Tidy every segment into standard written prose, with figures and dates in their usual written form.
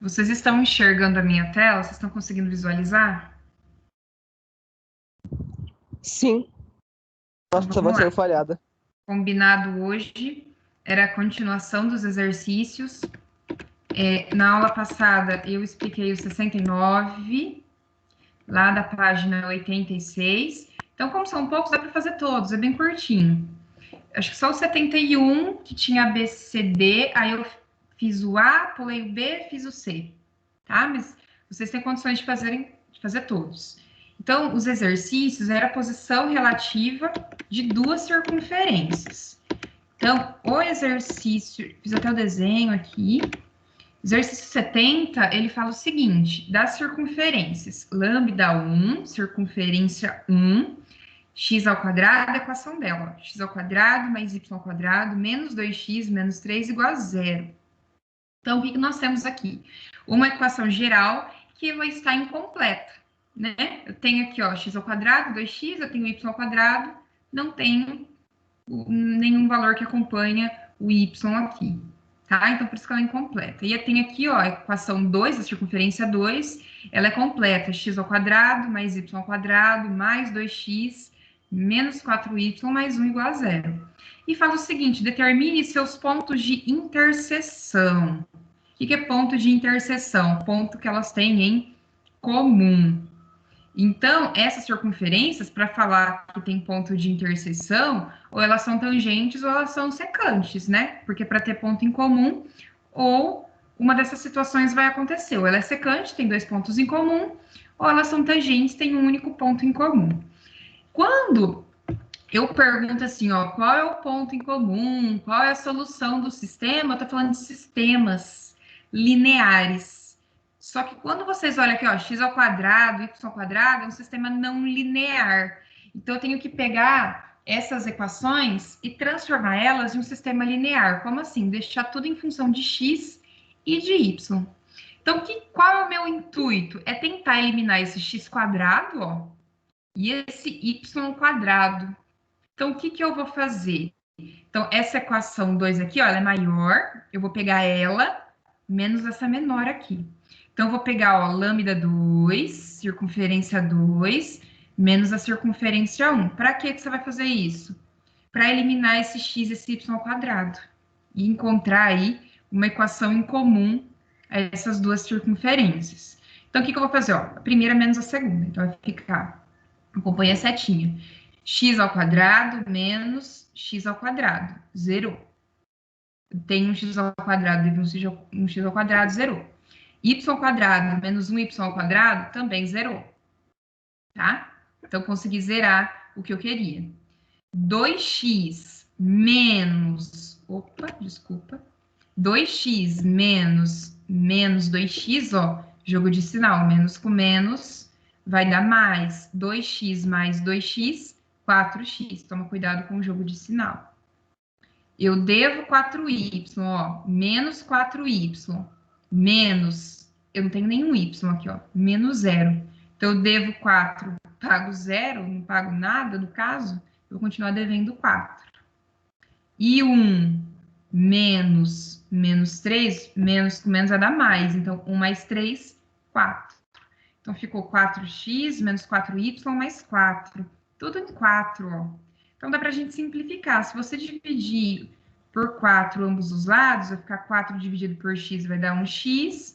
Vocês estão enxergando a minha tela? Vocês estão conseguindo visualizar? Sim. Então, Nossa, vamos vai lá. ser falhada. Combinado hoje era a continuação dos exercícios. Na aula passada, eu expliquei o 69, lá da página 86. Então, como são poucos, dá para fazer todos, é bem curtinho. Acho que só o 71, que tinha A, B, C, D, aí eu fiz o A, pulei o B, fiz o C, tá? Mas vocês têm condições de fazer todos. Então, os exercícios era a posição relativa de duas circunferências. Então, o exercício, fiz até o desenho aqui. Exercício 70, ele fala o seguinte, das circunferências, lambda 1, circunferência 1, x ao quadrado, a equação dela, x ao quadrado mais y ao quadrado, menos 2x menos 3 igual a zero. Então, o que nós temos aqui? Uma equação geral que vai estar incompleta, né? Eu tenho aqui, ó, x ao quadrado, 2x, eu tenho y ao quadrado, não tenho nenhum valor que acompanha o y aqui, tá? Então, por isso que ela é incompleta. E eu tenho aqui, ó, a equação 2, a circunferência 2, ela é completa, x ao quadrado mais y ao quadrado mais 2x menos 4y mais 1 igual a zero. E fala o seguinte, determine seus pontos de interseção. O que é ponto de interseção? Ponto que elas têm em comum. Então, essas circunferências, para falar que tem ponto de interseção, ou elas são tangentes ou elas são secantes, né? Porque para ter ponto em comum, ou uma dessas situações vai acontecer. Ou ela é secante, tem dois pontos em comum, ou elas são tangentes, tem um único ponto em comum. Quando eu pergunto assim, ó, qual é o ponto em comum, qual é a solução do sistema, eu tô falando de sistemas lineares. Só que quando vocês olham aqui, ó, x ao quadrado, y ao quadrado, é um sistema não linear. Então, eu tenho que pegar essas equações e transformar elas em um sistema linear. Como assim? Deixar tudo em função de x e de y. Então, qual é o meu intuito? É tentar eliminar esse x quadrado, ó, e esse y quadrado. Então, o que eu vou fazer? Então, essa equação 2 aqui, ó, ela é maior, eu vou pegar ela menos essa menor aqui. Então, eu vou pegar, ó, lambda 2, circunferência 2, menos a circunferência 1. Para que você vai fazer isso? Para eliminar esse x e esse y ao quadrado. E encontrar aí uma equação em comum a essas duas circunferências. Então, o que eu vou fazer? Ó, a primeira menos a segunda. Então, vai ficar, acompanha a setinha, x ao quadrado menos x ao quadrado, zerou. Tem um x ao quadrado, deve um x ao quadrado, zerou. Y ao quadrado menos um y ao quadrado, também zerou. Tá? Então, consegui zerar o que eu queria. 2x menos... Opa, desculpa. 2x menos 2x, ó, jogo de sinal, menos com menos, vai dar mais 2x mais 2x, 4x. Toma cuidado com o jogo de sinal. Eu devo 4y, ó, menos 4y, menos, eu não tenho nenhum y aqui, ó, menos 0. Então, eu devo 4, pago 0, não pago nada, no caso, eu vou continuar devendo 4. E 1 menos 3, menos com menos vai dar mais. Então, 1 mais 3, 4. Então, ficou 4x menos 4y mais 4. Tudo em 4, ó. Então, dá para a gente simplificar. Se você dividir por 4 ambos os lados, vai ficar 4 dividido por x vai dar 1x,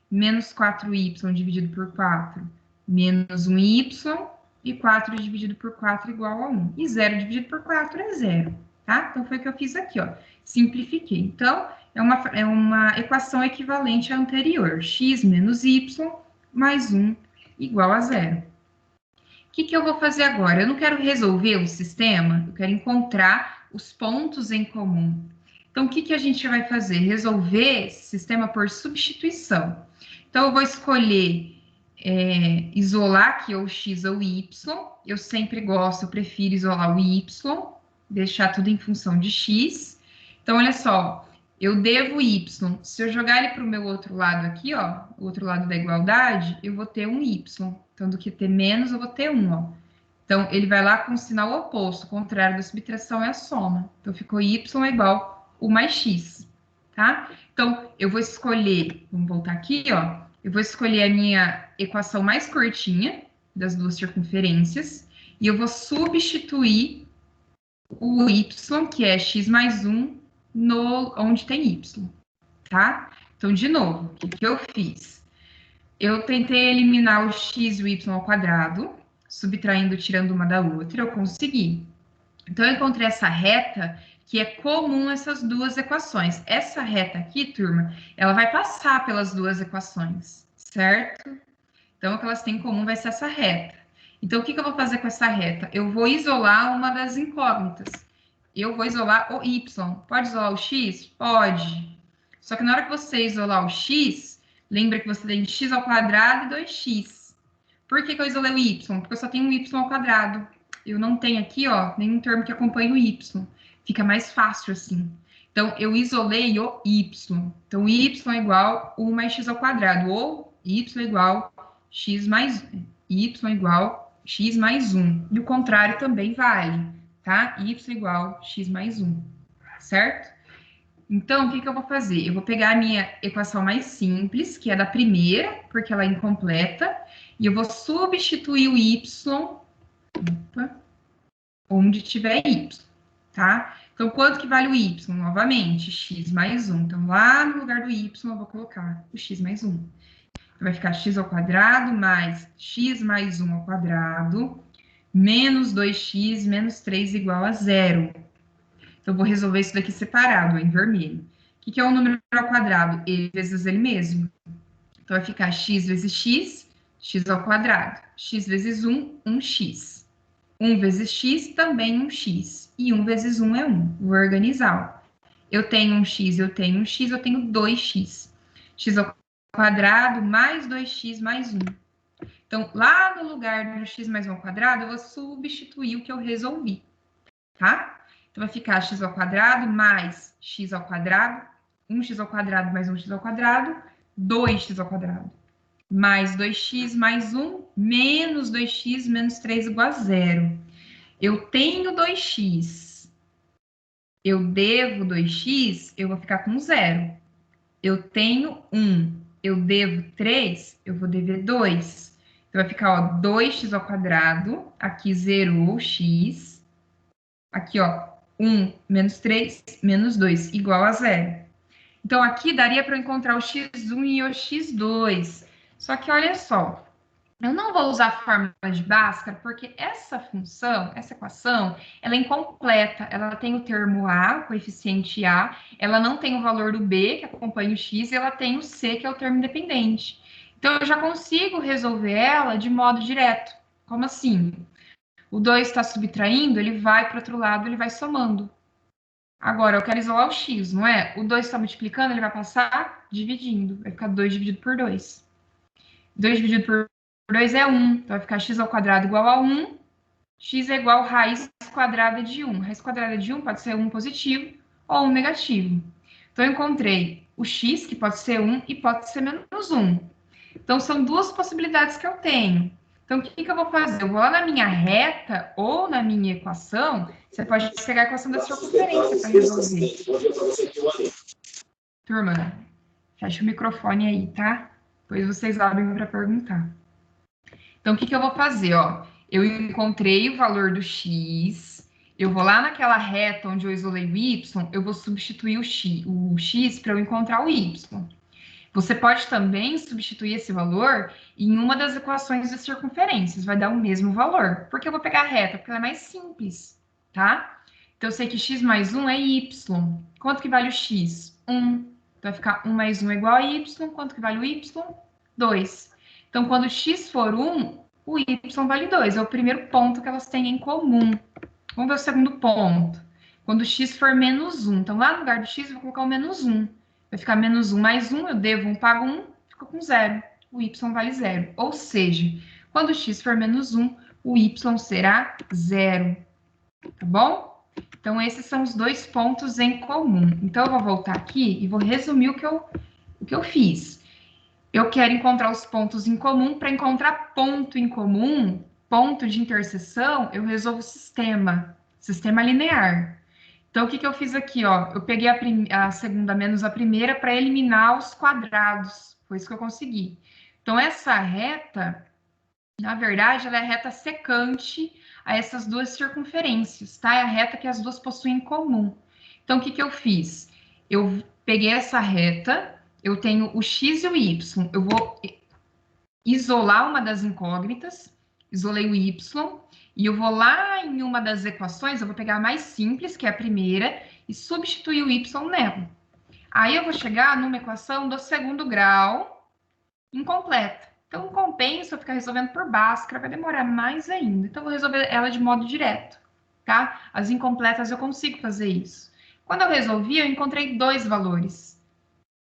menos 4y dividido por 4, menos 1y, e 4 dividido por 4 igual a 1. E 0 dividido por 4 é 0, tá? Então, foi o que eu fiz aqui, ó. Simplifiquei. Então, é uma equação equivalente à anterior. X menos y mais 1 igual a 0. O que eu vou fazer agora? Eu não quero resolver o sistema, eu quero encontrar os pontos em comum. Então, o que a gente vai fazer? Resolver esse sistema por substituição. Então, eu vou escolher isolar aqui ou x ou y. Eu sempre gosto, eu prefiro isolar o y, deixar tudo em função de x. Então, olha só, eu devo y. Se eu jogar ele para o meu outro lado aqui, ó, o outro lado da igualdade, eu vou ter um y. Então, do que ter menos, eu vou ter 1, ó. Então, ele vai lá com o sinal oposto, o contrário da subtração é a soma. Então, ficou y é igual a 1 mais x, tá? Então, eu vou escolher, vamos voltar aqui, ó. Eu vou escolher a minha equação mais curtinha das duas circunferências e eu vou substituir o y, que é x mais 1, onde tem y, tá? Então, de novo, o que eu fiz? Eu tentei eliminar o x e o y ao quadrado, subtraindo, tirando uma da outra, eu consegui. Então, eu encontrei essa reta que é comum essas duas equações. Essa reta aqui, turma, ela vai passar pelas duas equações, certo? Então, o que elas têm em comum vai ser essa reta. Então, o que eu vou fazer com essa reta? Eu vou isolar uma das incógnitas. Eu vou isolar o y. Pode isolar o x? Pode. Só que na hora que você isolar o x, lembra que você tem x ao quadrado e 2x. Por que eu isolei o y? Porque eu só tenho um y ao quadrado. Eu não tenho aqui, ó, nenhum termo que acompanhe o y. Fica mais fácil assim. Então, eu isolei o y. Então, y é igual 1 mais x ao quadrado. Ou y igual x mais y igual x mais 1. E o contrário também vale, tá? Y igual x mais 1, certo? Então, o que eu vou fazer? Eu vou pegar a minha equação mais simples, que é da primeira, porque ela é incompleta, e eu vou substituir o y, onde tiver y, tá? Então, quanto que vale o y? Novamente, x mais 1. Então, lá no lugar do y, eu vou colocar o x mais 1. Então, vai ficar x ao quadrado mais x mais 1 ao quadrado, menos 2x menos 3 igual a 0. Então, eu vou resolver isso daqui separado, ó, em vermelho. O que é um número ao quadrado? Ele vezes ele mesmo. Então, vai ficar x vezes x, x ao quadrado. X vezes 1, 1x. 1 vezes x, também 1x. E 1 vezes 1 é 1. Vou organizar. Ó. Eu tenho 1x, eu tenho 1x, eu tenho 2x. X ao quadrado mais 2x mais 1. Então, lá no lugar do x mais 1 ao quadrado, eu vou substituir o que eu resolvi, tá? Então, vai ficar x ao quadrado mais x ao quadrado, 1x ao quadrado mais 1x ao quadrado, 2x ao quadrado, mais 2x mais 1, menos 2x menos 3 igual a 0. Eu tenho 2x, eu devo 2x, eu vou ficar com 0. Eu tenho 1, eu devo 3, eu vou dever 2. Então, vai ficar, ó, 2x ao quadrado, aqui zerou o x, aqui, ó, 1 menos 3 menos 2, igual a 0. Então, aqui daria para eu encontrar o x1 e o x2. Só que, olha só, eu não vou usar a fórmula de Bhaskara, porque essa função, essa equação, ela é incompleta. Ela tem o termo a, o coeficiente a, ela não tem o valor do b, que acompanha o x, e ela tem o c, que é o termo independente. Então, eu já consigo resolver ela de modo direto. Como assim? O 2 está subtraindo, ele vai para o outro lado, ele vai somando. Agora, eu quero isolar o x, não é? O 2 está multiplicando, ele vai passar dividindo. Vai ficar 2 dividido por 2. 2 dividido por 2 é 1. Então, vai ficar x ao quadrado igual a 1. X é igual a raiz quadrada de 1. Raiz quadrada de 1 pode ser 1 positivo ou 1 negativo. Então, eu encontrei o x, que pode ser 1 e pode ser menos 1. Então, são duas possibilidades que eu tenho. Então, o que eu vou fazer? Eu vou lá na minha reta ou na minha equação. Você pode pegar a equação da circunferência para resolver. Turma, fecha o microfone aí, tá? Depois vocês abrem para perguntar. Então, o que eu vou fazer? Ó, eu encontrei o valor do x, eu vou lá naquela reta onde eu isolei o y, eu vou substituir o x para eu encontrar o y. Você pode também substituir esse valor em uma das equações de circunferências, vai dar o mesmo valor. Por que eu vou pegar a reta? Porque ela é mais simples, tá? Então, eu sei que x mais 1 é y. Quanto que vale o x? 1. Então, vai ficar 1 mais 1 é igual a y. Quanto que vale o y? 2. Então, quando o x for 1, o y vale 2. É o primeiro ponto que elas têm em comum. Vamos ver o segundo ponto. Quando o x for menos 1. Então, lá no lugar do x, eu vou colocar o menos 1. Vai ficar menos 1 mais 1, eu devo 1, pago 1, fica com 0. O y vale 0. Ou seja, quando o x for menos 1, o y será 0. Tá bom? Então, esses são os dois pontos em comum. Então, eu vou voltar aqui e vou resumir o que eu fiz. Eu quero encontrar os pontos em comum. Para encontrar ponto em comum, ponto de interseção, eu resolvo sistema linear. Então, o que que eu fiz aqui, ó? Eu peguei a segunda menos a primeira para eliminar os quadrados. Foi isso que eu consegui. Então, essa reta, na verdade, ela é a reta secante a essas duas circunferências, tá? É a reta que as duas possuem em comum. Então, o que que eu fiz? Eu peguei essa reta, eu tenho o x e o y. Eu vou isolar uma das incógnitas, isolei o y, e eu vou lá em uma das equações, eu vou pegar a mais simples, que é a primeira, e substituir o y nela. Aí eu vou chegar numa equação do segundo grau incompleta. Então, compensa eu ficar resolvendo por Bhaskara, vai demorar mais ainda. Então, eu vou resolver ela de modo direto, tá? As incompletas eu consigo fazer isso. Quando eu resolvi, eu encontrei dois valores.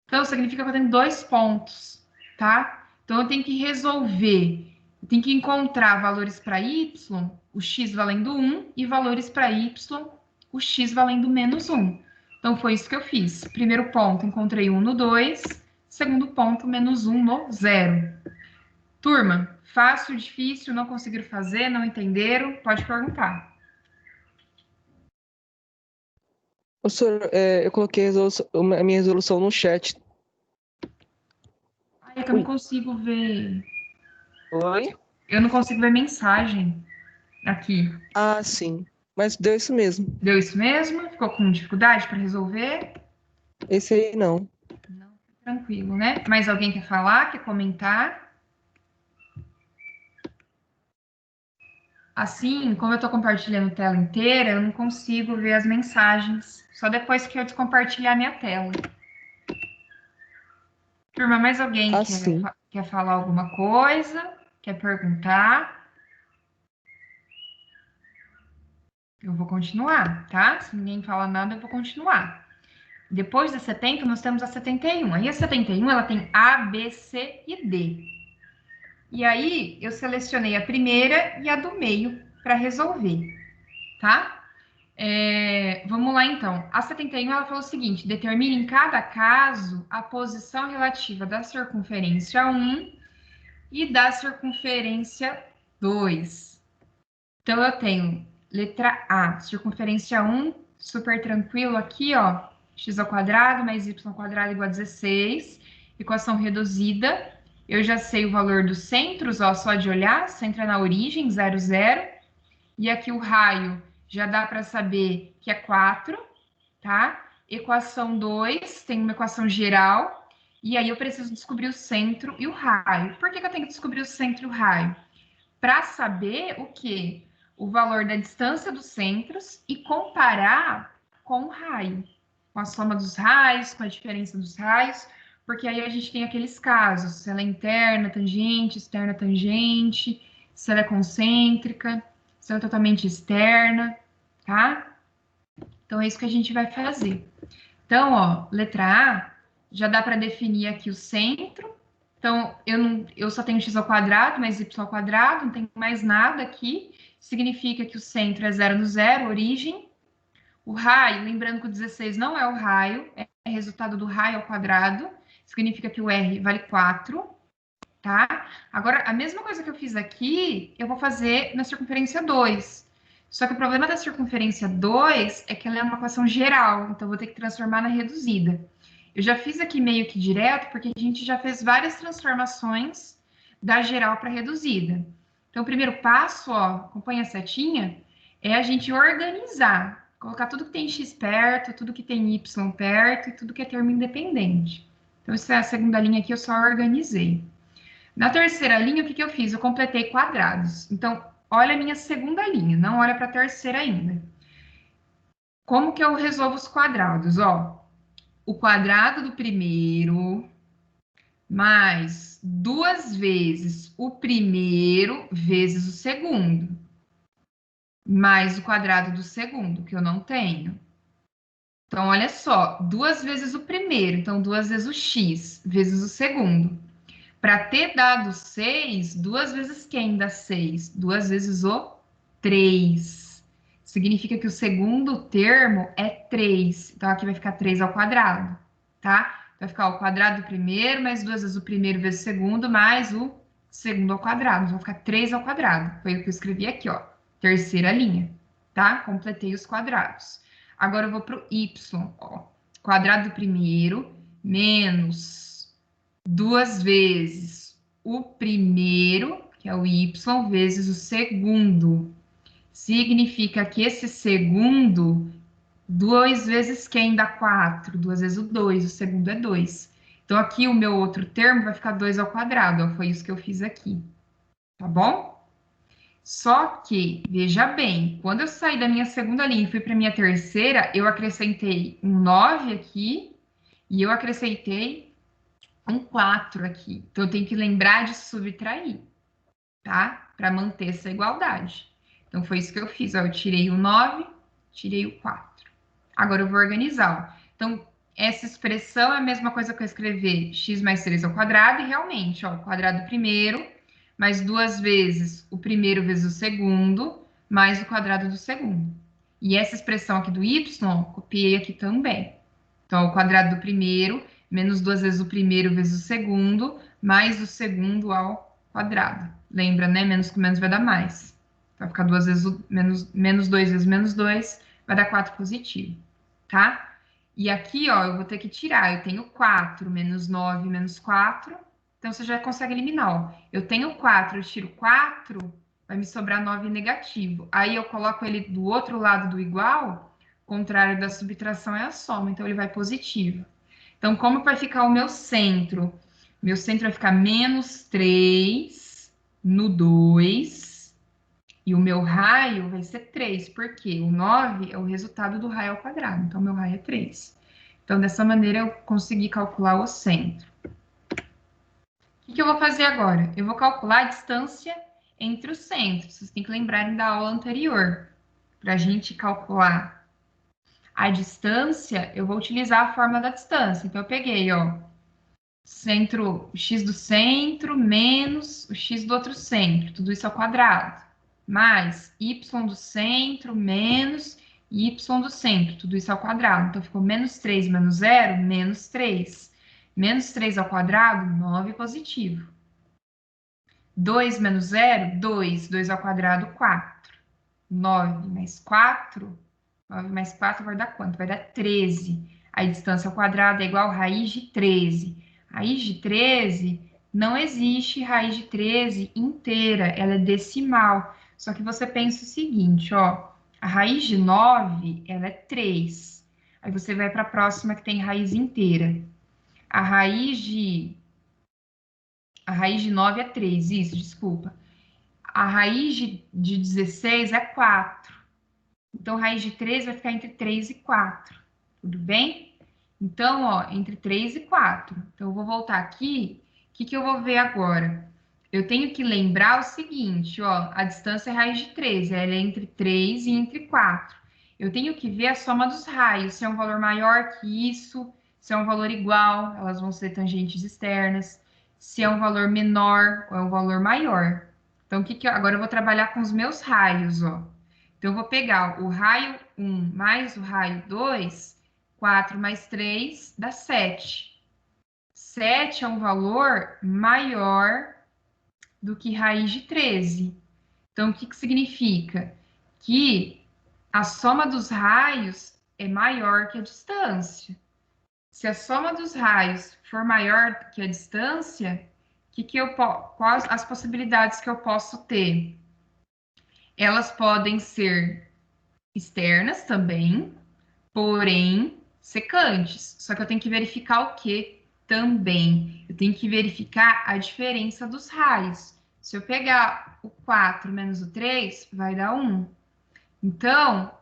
Então, significa que eu tenho dois pontos, tá? Então, eu tenho que resolver, eu tenho que encontrar valores para y, o x valendo 1, e valores para y, o x valendo menos 1. Então, foi isso que eu fiz. Primeiro ponto, encontrei 1 no 2. Segundo ponto, menos 1 no 0. Turma, fácil, difícil, não conseguiram fazer, não entenderam? Pode perguntar. Professor, eu coloquei a minha resolução no chat. Ai, é que eu não consigo ver. Oi? Eu não consigo ver mensagem aqui. Ah, sim. Mas deu isso mesmo. Deu isso mesmo? Ficou com dificuldade para resolver? Esse aí não. Não, tranquilo, né? Mais alguém quer falar, quer comentar? Assim, como eu estou compartilhando tela inteira, eu não consigo ver as mensagens. Só depois que eu descompartilhar minha tela. Turma, mais alguém Ah, sim. quer falar alguma coisa? Quer perguntar? Eu vou continuar, tá? Se ninguém fala nada, eu vou continuar. Depois da 70, nós temos a 71. Aí a 71, ela tem A, B, C e D. E aí, eu selecionei a primeira e a do meio para resolver, tá? Vamos lá, então. A 71, ela falou o seguinte: determine em cada caso a posição relativa da circunferência 1 e da circunferência 2. Então, eu tenho letra A, circunferência 1, super tranquilo aqui, ó. X ao quadrado mais y ao quadrado igual a 16. Equação reduzida. Eu já sei o valor dos centros, ó, só de olhar. Centro é na origem, 0, 0. E aqui o raio já dá para saber que é 4, tá? Equação 2, tem uma equação geral. E aí eu preciso descobrir o centro e o raio. Por que eu tenho que descobrir o centro e o raio? Para saber o quê? O valor da distância dos centros e comparar com o raio, com a soma dos raios, com a diferença dos raios, porque aí a gente tem aqueles casos, se ela é interna, tangente, externa, tangente, se ela é concêntrica, se ela é totalmente externa, tá? Então é isso que a gente vai fazer. Então, ó, letra A, já dá para definir aqui o centro. Então, eu só tenho x ao quadrado, mais y ao quadrado, não tem mais nada aqui. Significa que o centro é 0 no 0, origem. O raio, lembrando que o 16 não é o raio, é resultado do raio ao quadrado. Significa que o R vale 4, tá? Agora, a mesma coisa que eu fiz aqui, eu vou fazer na circunferência 2. Só que o problema da circunferência 2 é que ela é uma equação geral, então eu vou ter que transformar na reduzida. Eu já fiz aqui meio que direto, porque a gente já fez várias transformações da geral para reduzida. Então, o primeiro passo, ó, acompanha a setinha, é a gente organizar, colocar tudo que tem x perto, tudo que tem y perto e tudo que é termo independente. Então, essa é a segunda linha aqui, eu só organizei. Na terceira linha, o que eu fiz? Eu completei quadrados. Então, olha a minha segunda linha, não olha para a terceira ainda. Como que eu resolvo os quadrados? Ó, o quadrado do primeiro mais 2 vezes o primeiro vezes o segundo, mais o quadrado do segundo, que eu não tenho. Então, olha só, 2 vezes o primeiro, então 2 vezes o x, vezes o segundo. Para ter dado 6, 2 vezes quem dá 6? 2 vezes o 3. Significa que o segundo termo é 3. Então, aqui vai ficar 3 ao quadrado, tá? Vai ficar o quadrado do primeiro, mais 2 vezes o primeiro vezes o segundo, mais o segundo ao quadrado. Então, vai ficar 3 ao quadrado. Foi o que eu escrevi aqui, ó. Terceira linha, tá? Completei os quadrados. Agora eu vou para o y, ó. Quadrado do primeiro menos 2 vezes o primeiro, que é o y, vezes o segundo. Significa que esse segundo, 2 vezes quem dá 4? 2 vezes o 2, o segundo é 2. Então, aqui o meu outro termo vai ficar 2 ao quadrado, ó, foi isso que eu fiz aqui, tá bom? Só que, veja bem, quando eu saí da minha segunda linha e fui para minha terceira, eu acrescentei um 9 aqui e eu acrescentei um 4 aqui. Então, eu tenho que lembrar de subtrair, tá? Para manter essa igualdade. Então, foi isso que eu fiz. Ó, eu tirei o 9, tirei o 4. Agora, eu vou organizar. Ó. Então, essa expressão é a mesma coisa que eu escrever x mais 3 ao quadrado. E, realmente, ó, o quadrado primeiro mais 2 vezes o primeiro vezes o segundo, mais o quadrado do segundo. E essa expressão aqui do y, copiei aqui também. Então, o quadrado do primeiro, menos 2 vezes o primeiro vezes o segundo, mais o segundo ao quadrado. Lembra, né? Menos com menos vai dar mais. Vai ficar 2 vezes o menos 2 vezes menos 2, vai dar 4 positivo, tá? E aqui, ó, eu vou ter que tirar. Eu tenho 4 menos 9 menos 4. Então, você já consegue eliminar, ó. Eu tenho 4, eu tiro 4, vai me sobrar 9 negativo. Aí, eu coloco ele do outro lado do igual, contrário da subtração é a soma, então ele vai positivo. Então, como vai ficar o meu centro? Meu centro vai ficar menos 3 no 2, e o meu raio vai ser 3, porque o 9 é o resultado do raio ao quadrado, então meu raio é 3. Então, dessa maneira, eu consegui calcular o centro. O que eu vou fazer agora? Eu vou calcular a distância entre os centros. Vocês têm que lembrarem da aula anterior. Para a gente calcular a distância, eu vou utilizar a fórmula da distância. Então, eu peguei, ó, centro, o x do centro menos o x do outro centro. Tudo isso ao quadrado. Mais y do centro menos y do centro. Tudo isso ao quadrado. Então, ficou menos 3 menos 0, menos 3. Menos 3 ao quadrado, 9 positivo. 2 menos 0, 2. 2 ao quadrado, 4. 9 mais 4, 9 mais 4 vai dar quanto? Vai dar 13. A distância ao quadrado é igual a raiz de 13. Raiz de 13, não existe raiz de 13 inteira, ela é decimal. Só que você pensa o seguinte, ó, a raiz de 9, ela é 3. Aí você vai para a próxima que tem raiz inteira. A raiz de 9 é 3, isso, desculpa. A raiz de 16 é 4. Então, raiz de 13 vai ficar entre 3 e 4. Tudo bem? Então, ó, entre 3 e 4. Então, eu vou voltar aqui. O que eu vou ver agora? Eu tenho que lembrar o seguinte, ó. A distância é raiz de 13. Ela é entre 3 e entre 4. Eu tenho que ver a soma dos raios. Se é um valor maior que isso, se é um valor igual, elas vão ser tangentes externas. Se é um valor menor ou é um valor maior. Então, agora eu vou trabalhar com os meus raios, ó. Então, eu vou pegar o raio 1 mais o raio 2, 4 mais 3 dá 7. 7 é um valor maior do que raiz de 13. Então, o que significa? Que a soma dos raios é maior que a distância. Se a soma dos raios for maior que a distância, quais as possibilidades que eu posso ter? Elas podem ser externas também, porém secantes. Só que eu tenho que verificar o que também? Eu tenho que verificar a diferença dos raios. Se eu pegar o 4 menos o 3, vai dar 1. Então,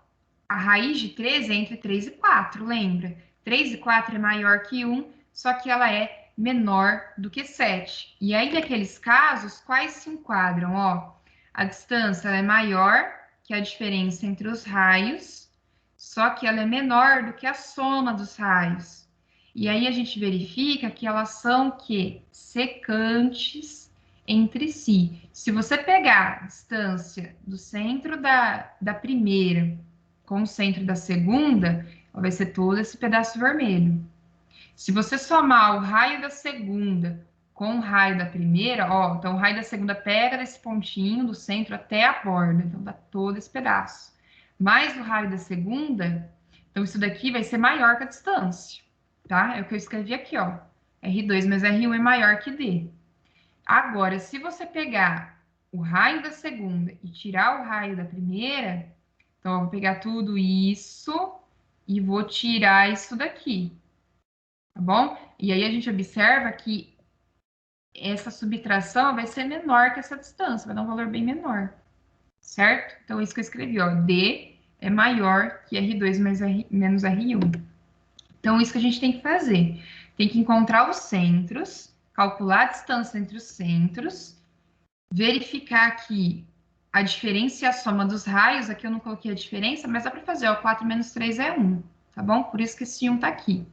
a raiz de 13 é entre 3 e 4, lembra? 3 e 4 é maior que 1, só que ela é menor do que 7. E aí, naqueles casos, quais se enquadram? Ó, a distância é maior que a diferença entre os raios, só que ela é menor do que a soma dos raios. E aí, a gente verifica que elas são que secantes entre si. Se você pegar a distância do centro da primeira com o centro da segunda, vai ser todo esse pedaço vermelho. Se você somar o raio da segunda com o raio da primeira, ó, então o raio da segunda pega desse pontinho do centro até a borda, então dá todo esse pedaço. Mais o raio da segunda Então, isso daqui vai ser maior que a distância, tá? É o que eu escrevi aqui, ó. R2 mais R1 é maior que D. Agora, se você pegar o raio da segunda e tirar o raio da primeira, então eu vou pegar tudo isso e vou tirar isso daqui, tá bom? E aí a gente observa que essa subtração vai ser menor que essa distância, vai dar um valor bem menor, certo? Então, isso que eu escrevi, ó, D é maior que R2 menos R1. Então, isso que a gente tem que fazer. Tem que encontrar os centros, calcular a distância entre os centros, verificar que a diferença e a soma dos raios, aqui eu não coloquei a diferença, mas dá para fazer, ó, 4 menos 3 é 1, tá bom? Por isso que esse 1 tá aqui.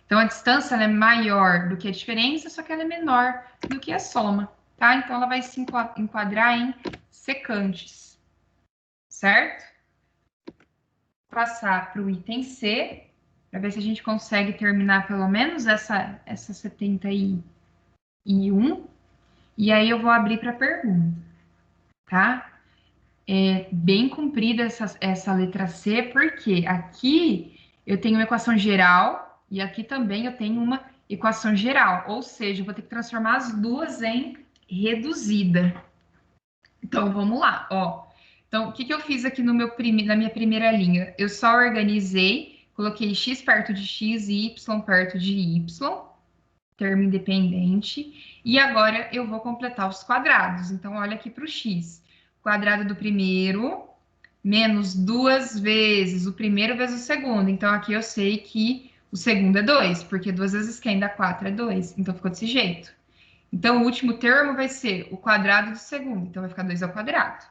Então, a distância ela é maior do que a diferença, só que ela é menor do que a soma, tá? Então, ela vai se enquadrar em secantes, certo? Passar para o item C, para ver se a gente consegue terminar pelo menos essa 71. E aí eu vou abrir para pergunta, tá? É bem comprida essa letra C, porque aqui eu tenho uma equação geral e aqui também eu tenho uma equação geral, ou seja, eu vou ter que transformar as duas em reduzida. Então, vamos lá, ó. Então, o que que eu fiz aqui no na minha primeira linha? Eu só organizei, coloquei x perto de x e y perto de y, termo independente, e agora eu vou completar os quadrados. Então, olha aqui para o x. Quadrado do primeiro, menos 2 vezes o primeiro vezes o segundo. Então, aqui eu sei que o segundo é 2, porque 2 vezes quem dá 4 é 2. Então, ficou desse jeito. Então, o último termo vai ser o quadrado do segundo. Então, vai ficar 2 ao quadrado,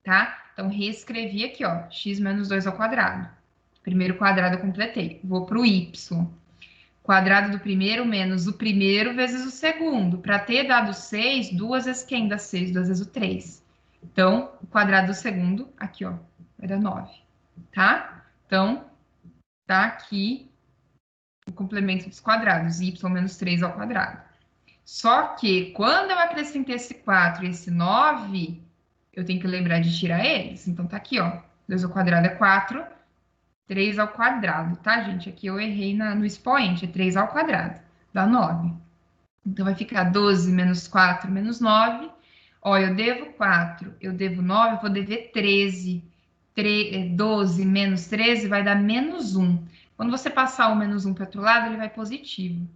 tá? Então, reescrevi aqui, ó, x menos 2 ao quadrado. Primeiro quadrado eu completei. Vou para o y. Quadrado do primeiro menos o primeiro vezes o segundo. Para ter dado 6, 2 vezes quem dá 6? 2 vezes o 3. Então, o quadrado do segundo, aqui, ó, vai dar 9, tá? Então, tá aqui o complemento dos quadrados, y menos 3 ao quadrado. Só que, quando eu acrescentei esse 4 e esse 9, eu tenho que lembrar de tirar eles. Então, tá aqui, ó, 2 ao quadrado é 4, 3 ao quadrado, tá, gente? Aqui eu errei no expoente, é 3 ao quadrado, dá 9. Então, vai ficar 12 menos 4 menos 9. Ó, eu devo 4, eu devo 9, eu vou dever 13. 12 menos 13 vai dar menos 1. Quando você passar o menos 1 para o outro lado, ele vai positivo.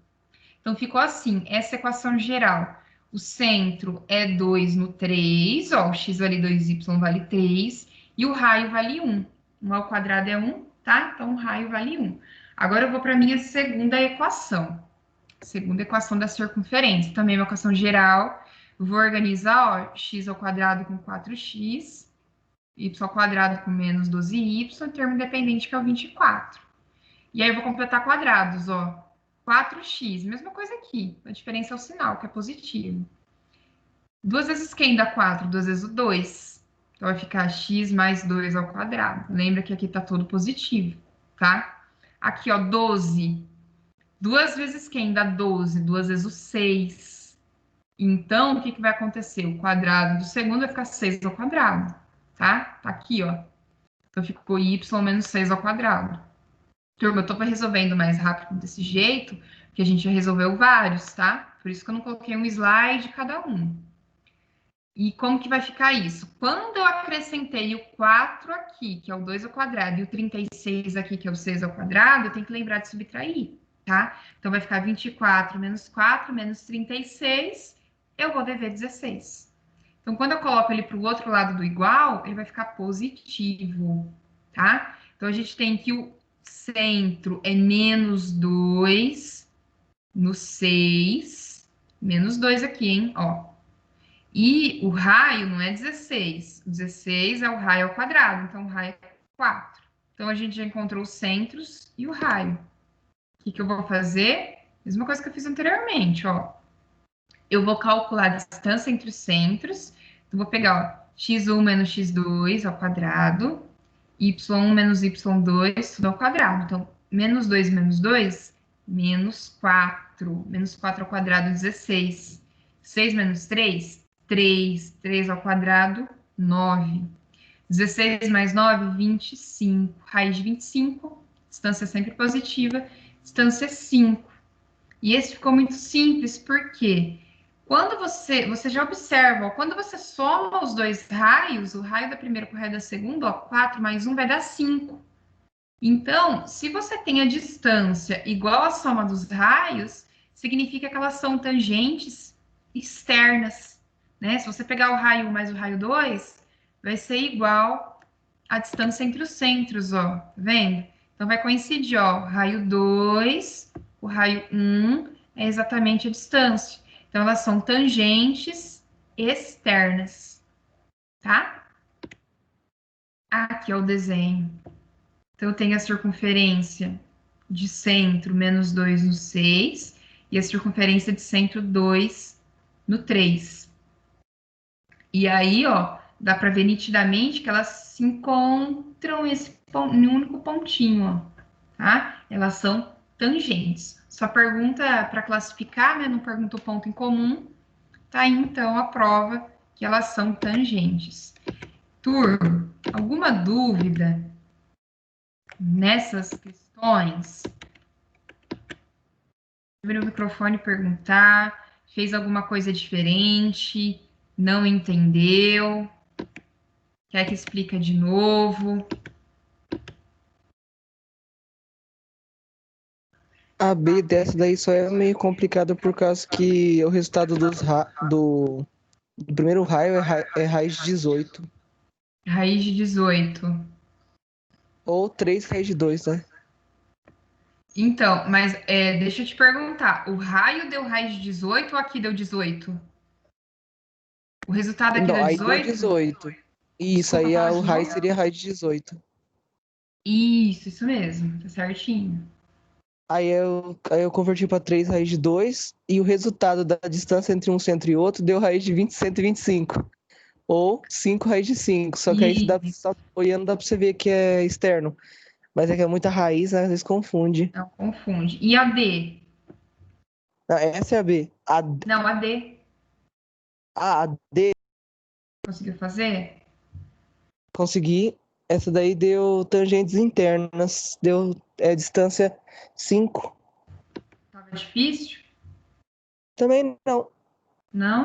Então, ficou assim, essa equação geral. O centro é 2 no 3, ó, o x vale 2, y vale 3, e o raio vale 1. 1 ao quadrado é 1, tá? Então, o raio vale 1. Agora, eu vou para a minha segunda equação. Segunda equação da circunferência, também uma equação geral. Vou organizar, ó, x ao quadrado com 4x, y ao quadrado com menos 12y, termo independente que é o 24. E aí eu vou completar quadrados, ó. 4x, mesma coisa aqui, a diferença é o sinal, que é positivo. 2 vezes quem dá 4? 2 vezes o 2. Então vai ficar x mais 2 ao quadrado. Lembra que aqui tá todo positivo, tá? Aqui, ó, 12. 2 vezes quem dá 12? 2 vezes o 6. Então, o que que vai acontecer? O quadrado do segundo vai ficar 6 ao quadrado, tá? Tá aqui, ó. Então, ficou y menos 6 ao quadrado. Turma, eu tô resolvendo mais rápido desse jeito, porque a gente já resolveu vários, tá? Por isso que eu não coloquei um slide cada um. E como que vai ficar isso? Quando eu acrescentei o 4 aqui, que é o 2 ao quadrado, e o 36 aqui, que é o 6 ao quadrado, eu tenho que lembrar de subtrair, tá? Então, vai ficar 24 menos 4 menos 36, eu vou dever 16. Então, quando eu coloco ele para o outro lado do igual, ele vai ficar positivo, tá? Então, a gente tem que o centro é menos 2 no 6, menos 2 aqui, hein? Ó. E o raio não é 16. 16 é o raio ao quadrado, então o raio é 4. Então, a gente já encontrou os centros e o raio. O que que eu vou fazer? Mesma coisa que eu fiz anteriormente, ó. Eu vou calcular a distância entre os centros. Então, vou pegar, ó, x1 menos x2 ao quadrado, y1 menos y2, tudo ao quadrado. Então, menos 2 menos 2, menos 4. Menos 4 ao quadrado, 16. 6 menos 3, 3. 3 ao quadrado, 9. 16 mais 9, 25. Raiz de 25, distância sempre positiva, distância 5. E esse ficou muito simples, porque quando você já observa, ó, quando você soma os dois raios, o raio da primeira com o raio da segunda, ó, 4 mais 1 vai dar 5. Então, se você tem a distância igual à soma dos raios, significa que elas são tangentes externas, né? Se você pegar o raio 1 mais o raio 2, vai ser igual à distância entre os centros, ó, tá vendo? Então, vai coincidir, ó, raio 2, o raio 1 é exatamente a distância. Então, elas são tangentes externas, tá? Aqui é o desenho. Então, eu tenho a circunferência de centro menos 2 no 6 e a circunferência de centro 2 no 3. E aí, ó, dá para ver nitidamente que elas se encontram em um único pontinho, ó, tá? Elas são tangentes. Só pergunta para classificar, né? Não pergunta o ponto em comum. Tá aí, então, a prova que elas são tangentes. Turma, alguma dúvida nessas questões? Abrir o microfone e perguntar, fez alguma coisa diferente, não entendeu, quer que explica de novo? A B dessa daí só é meio complicado por causa que o resultado do primeiro raio é raiz de 18. Raiz de 18. Ou 3 raiz de 2, né? Então, mas deixa eu te perguntar, o raio deu raiz de 18 ou aqui deu 18? O resultado aqui Não, deu aí deu 18? 18. Isso, Desculpa, aí fala o de raiz novo. seria raiz de 18. Isso mesmo, tá certinho. Aí eu converti para 3 raiz de 2 e o resultado da distância entre um centro e outro deu raiz de 20, 125. Ou 5 raiz de 5. Só que aí Isso, só olhando dá para você ver que é externo. Mas é que é muita raiz, né? Às vezes confunde. não confunde. E a D? Não, essa é a B. Não, a D. A D Conseguiu fazer? consegui. Essa daí deu tangentes internas. Deu distância 5. Tava difícil? Também não. Não?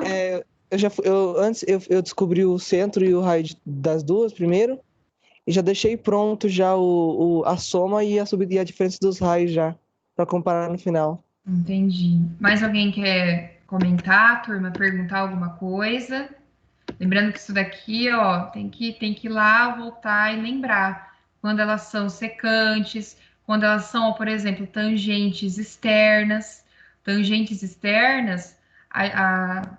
Antes eu descobri o centro e o raio das duas primeiro. E já deixei pronto já a soma e a subida e a diferença dos raios já. Para comparar no final. Entendi. Mais alguém quer comentar, turma, perguntar alguma coisa? Lembrando que isso daqui, ó, tem que ir lá, voltar e lembrar. Quando elas são secantes, quando elas são, por exemplo, tangentes externas. Tangentes externas, a, a,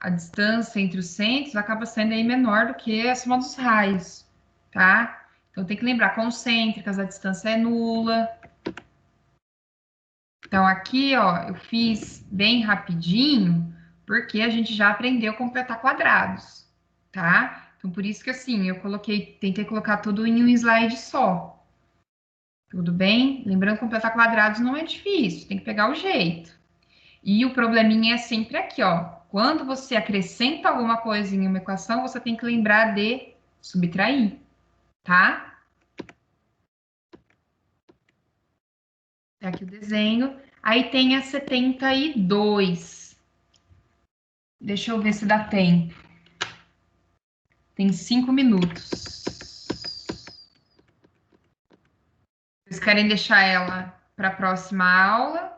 a distância entre os centros acaba sendo aí menor do que a soma dos raios, tá? Então tem que lembrar, concêntricas, a distância é nula. Então, aqui, ó, eu fiz bem rapidinho, porque a gente já aprendeu a completar quadrados, tá? Então, por isso que, assim, tentei colocar tudo em um slide só. Tudo bem? Lembrando que completar quadrados não é difícil, tem que pegar o jeito. E o probleminha é sempre aqui, ó. Quando você acrescenta alguma coisa em uma equação, você tem que lembrar de subtrair, tá? É aqui o desenho. Aí tem a 72. Deixa eu ver se dá tempo. Tem 5 minutos. Vocês querem deixar ela para a próxima aula?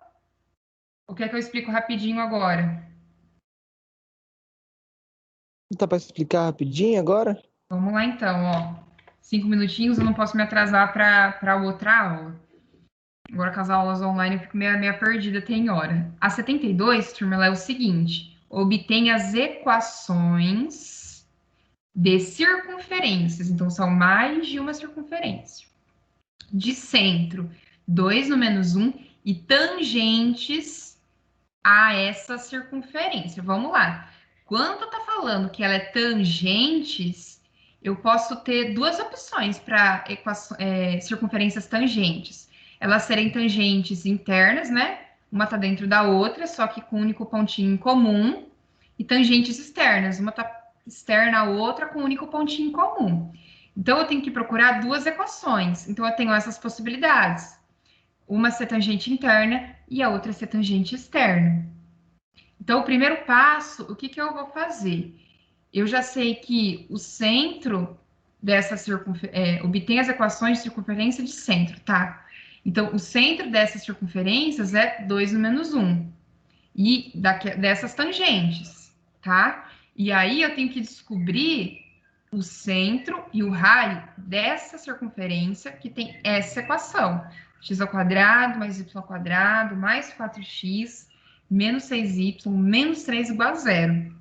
Ou quer que eu explico rapidinho agora? Dá para explicar rapidinho agora? Vamos lá então, ó. 5 minutinhos, eu não posso me atrasar para outra aula. Agora com as aulas online eu fico meio perdida, tem hora. A 72, turma, ela é o seguinte: obtém as equações de circunferências. Então, são mais de uma circunferência. De centro, 2 no menos 1, e tangentes a essa circunferência. Vamos lá. Quando está falando que ela é tangentes, eu posso ter duas opções para circunferências tangentes. Elas serem tangentes internas, né? Uma está dentro da outra, só que com um único pontinho em comum. E tangentes externas, uma está externa à outra com um único pontinho em comum. Então, eu tenho que procurar duas equações. Então, eu tenho essas possibilidades. Uma ser tangente interna e a outra ser tangente externa. Então, o primeiro passo, o que eu vou fazer? Eu já sei que o centro dessa circunferência, obtém as equações de circunferência de centro, tá? Então, o centro dessas circunferências é 2 no menos 1. E dessas tangentes, tá? E aí eu tenho que descobrir o centro e o raio dessa circunferência que tem essa equação. X ao quadrado mais y ao quadrado mais 4x menos 6y menos 3 igual a zero.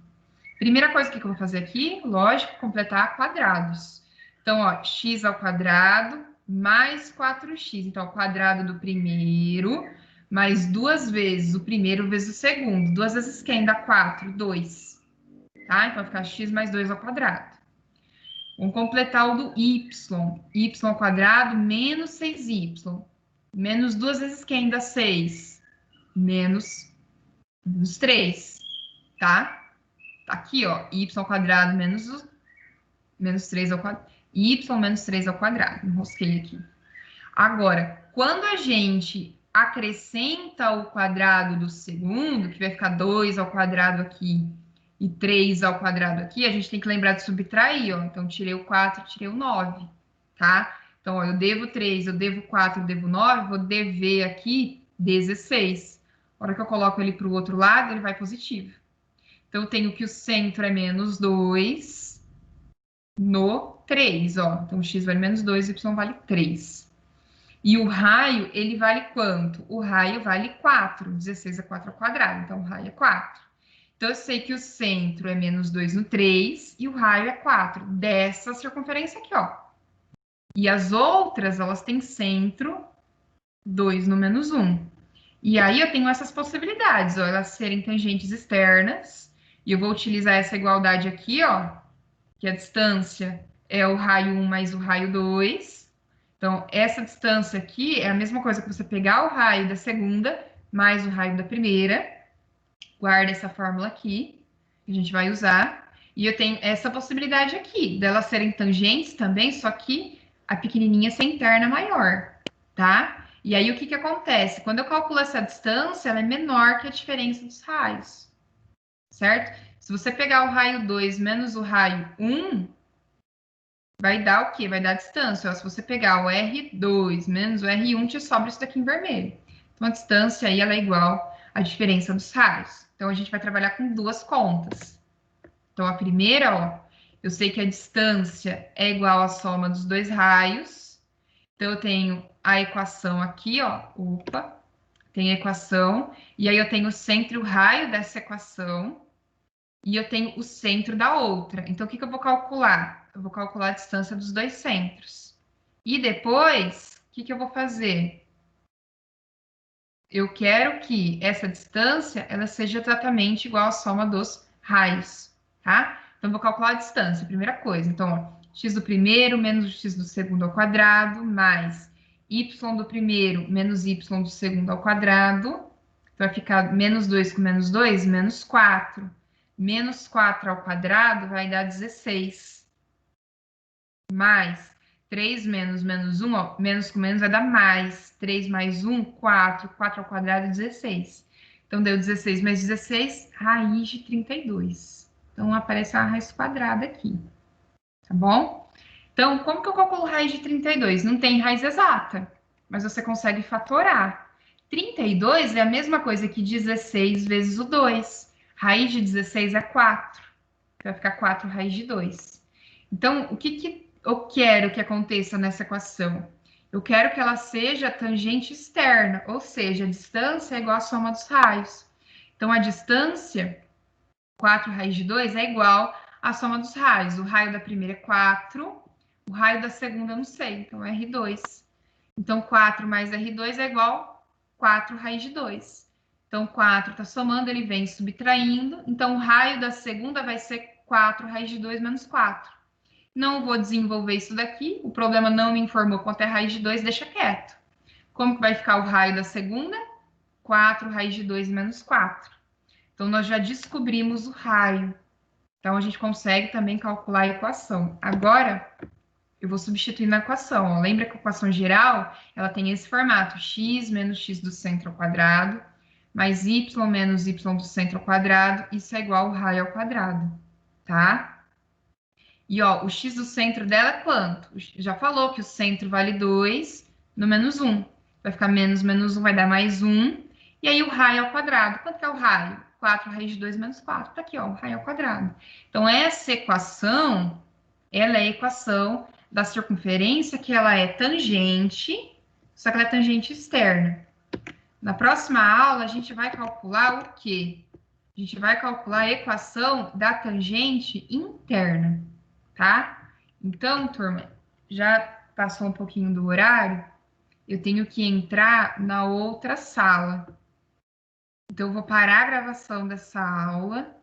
Primeira coisa que eu vou fazer aqui, lógico, completar quadrados. Então, ó, x ao quadrado mais 4x. Então, o quadrado do primeiro, mais duas vezes o primeiro vezes o segundo. Duas vezes quem? Dá 4, 2. Tá? Então, vai ficar x mais 2 ao quadrado. Vamos completar o do y. Y ao quadrado menos 6y. Menos duas vezes quem? Dá 6. Menos 3. Tá? Aqui, ó, y ao quadrado menos 3 ao quadrado. Y menos 3 ao quadrado. Enrosquei aqui. Agora, quando a gente acrescenta o quadrado do segundo, que vai ficar 2 ao quadrado aqui e 3 ao quadrado aqui, a gente tem que lembrar de subtrair, ó. Então, tirei o 4, tirei o 9, tá? Então, ó, eu devo 3, eu devo 4, eu devo 9, vou dever aqui 16. A hora que eu coloco ele para o outro lado, ele vai positivo. Então, eu tenho que o centro é menos 2 no 3, ó. Então, x vale menos 2, y vale 3. E o raio, ele vale quanto? O raio vale 4. 16 é 4 ao quadrado, então o raio é 4. Então, eu sei que o centro é menos 2 no 3 e o raio é 4. Dessa circunferência aqui, ó. E as outras, elas têm centro 2 no menos 1. E aí, eu tenho essas possibilidades, ó. Elas serem tangentes externas. E eu vou utilizar essa igualdade aqui, ó. Que a distância é o raio 1 mais o raio 2. Então, essa distância aqui é a mesma coisa que você pegar o raio da segunda mais o raio da primeira. Guarda essa fórmula aqui, que a gente vai usar. E eu tenho essa possibilidade aqui, delas serem tangentes também, só que a pequenininha ser interna maior, tá? E aí, o que acontece? Quando eu calculo essa distância, ela é menor que a diferença dos raios, certo? Se você pegar o raio 2 menos o raio 1, vai dar o quê? Vai dar a distância. Ó, se você pegar o R2 menos o R1, te sobra isso daqui em vermelho. Então, a distância aí ela é igual à diferença dos raios. Então, a gente vai trabalhar com duas contas. Então, a primeira, ó, eu sei que a distância é igual à soma dos dois raios. Então, eu tenho a equação aqui, ó. Opa, tem a equação. E aí, eu tenho o centro e o raio dessa equação. E eu tenho o centro da outra. Então, o que eu vou calcular? Eu vou calcular a distância dos dois centros. E depois, o que eu vou fazer? Eu quero que essa distância ela seja exatamente igual à soma dos raios, tá? Então, eu vou calcular a distância, primeira coisa. Então, ó, x do primeiro menos o x do segundo ao quadrado, mais y do primeiro menos y do segundo ao quadrado. Então, vai ficar menos 2 com menos 2, menos 4. Menos 4 ao quadrado vai dar 16. Mais 3 menos menos 1, ó, menos com menos vai dar mais. 3 mais 1, 4. 4 ao quadrado, 16. Então, deu 16 mais 16, raiz de 32. Então, aparece a raiz quadrada aqui. Tá bom? Então, como que eu calculo raiz de 32? Não tem raiz exata, mas você consegue fatorar. 32 é a mesma coisa que 16 vezes o 2. Raiz de 16 é 4. Vai ficar 4 raiz de 2. Então, o que eu quero que aconteça nessa equação? Eu quero que ela seja tangente externa, ou seja, a distância é igual à soma dos raios. Então, a distância, 4 raiz de 2, é igual à soma dos raios. O raio da primeira é 4, o raio da segunda eu não sei, então é R2. Então, 4 mais R2 é igual a 4 raiz de 2. Então, 4 está somando, ele vem subtraindo. Então, o raio da segunda vai ser 4 raiz de 2 menos 4. Não vou desenvolver isso daqui. O problema não me informou quanto é raiz de 2, deixa quieto. Como que vai ficar o raio da segunda? 4 raiz de 2 menos 4. Então, nós já descobrimos o raio. Então, a gente consegue também calcular a equação. Agora, eu vou substituir na equação. Ó. Lembra que a equação geral, ela tem esse formato, x menos x do centro ao quadrado, mais y menos y do centro ao quadrado, isso é igual ao raio ao quadrado, tá? E, ó, o x do centro dela é quanto? Já falou que o centro vale 2 no menos 1. Vai ficar menos 1 vai dar mais 1. E aí o raio ao quadrado. Quanto que é o raio? 4 raiz de 2 menos 4. Tá aqui, ó, o raio ao quadrado. Então, essa equação, ela é a equação da circunferência que ela é tangente, só que ela é tangente externa. Na próxima aula, a gente vai calcular o quê? A gente vai calcular a equação da tangente interna, tá? Então, turma, já passou um pouquinho do horário, eu tenho que entrar na outra sala. Então, eu vou parar a gravação dessa aula